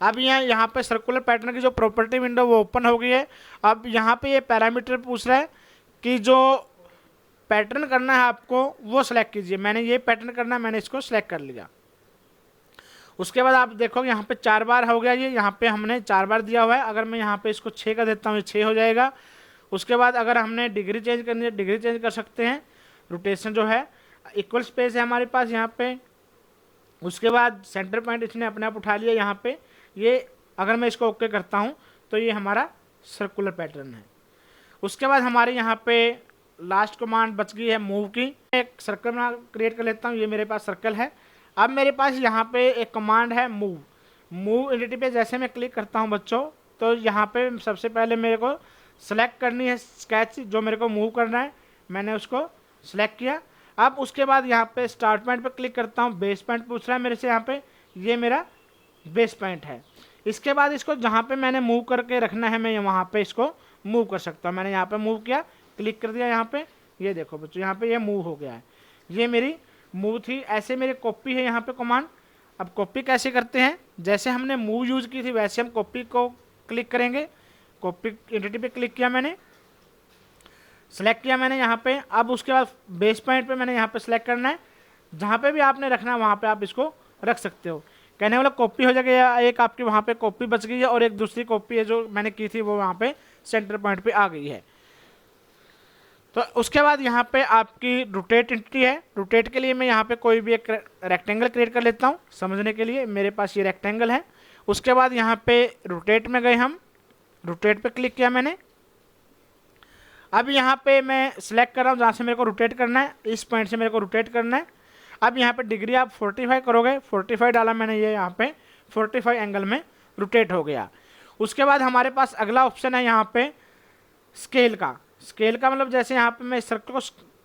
अब यहाँ पे सर्कुलर पैटर्न की जो प्रॉपर्टी विंडो वो ओपन हो गई है। अब यहाँ पे ये पैरामीटर पूछ रहा है कि जो पैटर्न करना है आपको वो सिलेक्ट कीजिए। मैंने ये पैटर्न करना है, मैंने इसको सिलेक्ट कर लिया। उसके बाद आप देखो यहाँ पे 4 बार हो गया, ये यहाँ पे हमने 4 बार दिया हुआ है। अगर मैं यहाँ पे इसको 6 कर देता हूँ, ये 6 हो जाएगा। उसके बाद अगर हमने डिग्री चेंज करनी है, डिग्री चेंज कर सकते हैं। रोटेशन जो है, इक्वल स्पेस है हमारे पास यहाँ पे। उसके बाद सेंटर पॉइंट इसने अपने आप उठा लिया यहाँ पे। ये अगर मैं इसको ओके करता हूँ तो ये हमारा सर्कुलर पैटर्न है। उसके बाद हमारे यहाँ पे लास्ट कमांड बच गई है मूव की। एक सर्कल मैं क्रिएट कर लेता हूँ, ये मेरे पास सर्कल है। अब मेरे पास यहाँ पे एक कमांड है मूव एंटिटी पे जैसे मैं क्लिक करता हूँ बच्चों, तो यहाँ पे सबसे पहले मेरे को सेलेक्ट करनी है स्केच जो मेरे को मूव करना है, मैंने उसको सेलेक्ट किया। अब उसके बाद यहाँ पे स्टार्ट पॉइंट पे क्लिक करता हूँ, बेस पॉइंट पूछ रहा है मेरे से यहाँ पे, ये मेरा बेस पॉइंट है। इसके बाद इसको जहाँ पे मैंने मूव करके रखना है मैं वहाँ पे इसको मूव कर सकता हूँ। मैंने यहाँ पे मूव किया, क्लिक कर दिया यहाँ पे, ये देखो बच्चों यहाँ पे ये मूव हो गया है। ये मेरी मूव थी। ऐसे मेरी कॉपी है यहाँ पे कमांड। अब कॉपी कैसे करते हैं, जैसे हमने मूव यूज की थी वैसे हम कॉपी को क्लिक करेंगे। कॉपी एंटिटी पे क्लिक किया मैंने, सेलेक्ट किया मैंने यहाँ पे। अब उसके बाद बेस पॉइंट पे मैंने यहाँ पे सेलेक्ट करना है, जहाँ पे भी आपने रखना है वहाँ पे आप इसको रख सकते हो। कहने वाला कॉपी हो जाएगा, या एक आपकी वहाँ पे कॉपी बच गई है और एक दूसरी कॉपी है जो मैंने की थी वो वहाँ पे सेंटर पॉइंट पे आ गई है। तो उसके बाद यहाँ पे आपकी रोटेट एंटिटी है। रोटेट के लिए मैं यहाँ पे कोई भी एक रेक्टेंगल क्रिएट कर लेता हूँ समझने के लिए। मेरे पास ये रेक्टेंगल है। उसके बाद यहाँ पे रोटेट में गए हम, रोटेट पे क्लिक किया मैंने। अब यहाँ पे मैं सिलेक्ट कर रहा हूँ जहाँ से मेरे को रोटेट करना है, इस पॉइंट से मेरे को रोटेट करना है। अब यहाँ पे डिग्री आप 45 करोगे, 45 डाला मैंने, ये यहाँ पे 45 एंगल में रोटेट हो गया। उसके बाद हमारे पास अगला ऑप्शन है यहाँ पे स्केल का। स्केल का मतलब जैसे यहाँ पे मैं सर्कल को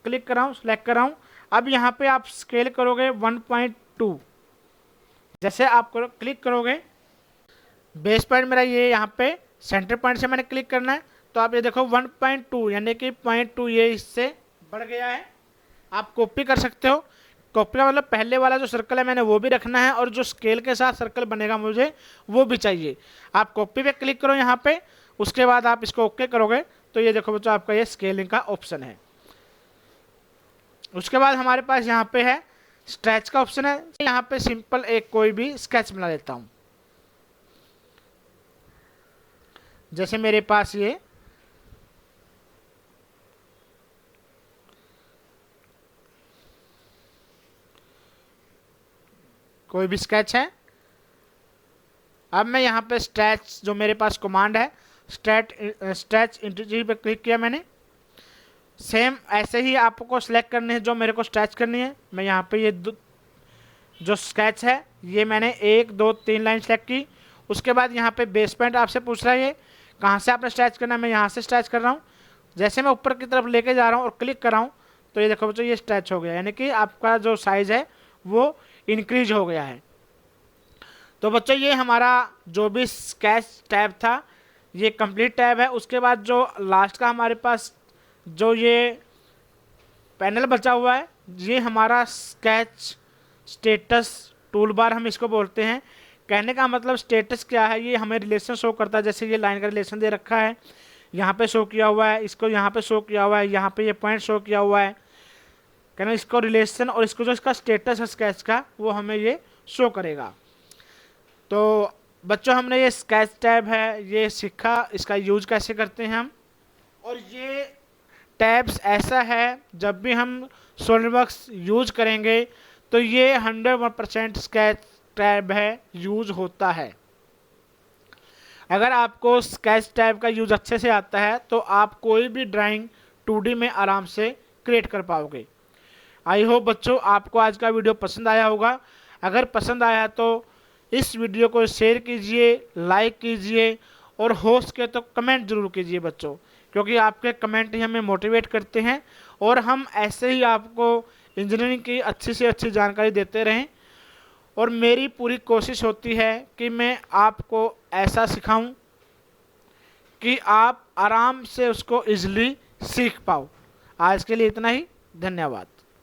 क्लिक कर रहा हूँ, सेलेक्ट कर रहा हूँ। अब यहाँ पे आप स्केल करोगे 1.2। जैसे आप क्लिक करोगे, बेस पॉइंट मेरा ये यहाँ पे सेंटर पॉइंट से मैंने क्लिक करना है, तो आप ये देखो 1.2 यानी कि 0.2 ये इससे बढ़ गया है। आप कॉपी कर सकते हो। कॉपी का मतलब पहले वाला जो सर्कल है मैंने वो भी रखना है और जो स्केल के साथ सर्कल बनेगा मुझे वो भी चाहिए। आप कॉपी पे क्लिक करो यहाँ पे, उसके बाद आप इसको ओके करोगे तो ये देखो बच्चों आपका ये स्केलिंग का ऑप्शन है। उसके बाद हमारे पास यहाँ पे है स्ट्रेच का ऑप्शन है। यहाँ पे सिंपल एक कोई भी स्केच बना लेता हूँ। जैसे मेरे पास ये कोई भी स्केच है। अब मैं यहाँ पे स्ट्रेच जो मेरे पास कमांड है स्ट्रेच एंटिटी पे क्लिक किया मैंने। सेम ऐसे ही आपको सिलेक्ट करनी है जो मेरे को स्ट्रेच करनी है। मैं यहाँ पे ये जो स्केच है ये मैंने 1 2 3 लाइन सेलेक्ट की। उसके बाद यहाँ पे बेस पॉइंट आपसे पूछ रहा है ये कहाँ से आपने स्ट्रेच करना है, मैं यहाँ से स्ट्रेच कर रहा हूँ। जैसे मैं ऊपर की तरफ लेके जा रहा हूँ और क्लिक कर रहा हूँ तो ये देखो बच्चों ये स्ट्रेच हो गया, यानी कि आपका जो साइज है वो इंक्रीज हो गया है। तो बच्चों ये हमारा जो भी स्केच टैब था ये कंप्लीट टैब है। उसके बाद जो लास्ट का हमारे पास जो ये पैनल बचा हुआ है ये हमारा स्केच स्टेटस टूल बार हम इसको बोलते हैं। कहने का मतलब स्टेटस क्या है, ये हमें रिलेशन शो करता है। जैसे ये लाइन का रिलेशन दे रखा है, यहाँ पे शो किया हुआ है, इसको यहाँ पे शो किया हुआ है, यहाँ पे ये पॉइंट शो किया हुआ है। कहना इसको रिलेशन और इसको जो इसका स्टेटस है स्केच का वो हमें ये शो करेगा। तो बच्चों हमने ये स्केच टैब है ये सीखा, इसका यूज कैसे करते हैं हम। और ये टैब्स ऐसा है जब भी हम सॉलिडवर्क्स यूज करेंगे तो ये 100% स्केच टैब है यूज होता है। अगर आपको स्केच टैब का यूज अच्छे से आता है तो आप कोई भी ड्राइंग 2D में आराम से क्रिएट कर पाओगे। आई होप बच्चों आपको आज का वीडियो पसंद आया होगा। अगर पसंद आया तो इस वीडियो को शेयर कीजिए, लाइक कीजिए और हो सके तो कमेंट जरूर कीजिए बच्चों, क्योंकि आपके कमेंट ही हमें मोटिवेट करते हैं और हम ऐसे ही आपको इंजीनियरिंग की अच्छी से अच्छी जानकारी देते रहें। और मेरी पूरी कोशिश होती है कि मैं आपको ऐसा सिखाऊं कि आप आराम से उसको इजीली सीख पाओ। आज के लिए इतना ही, धन्यवाद।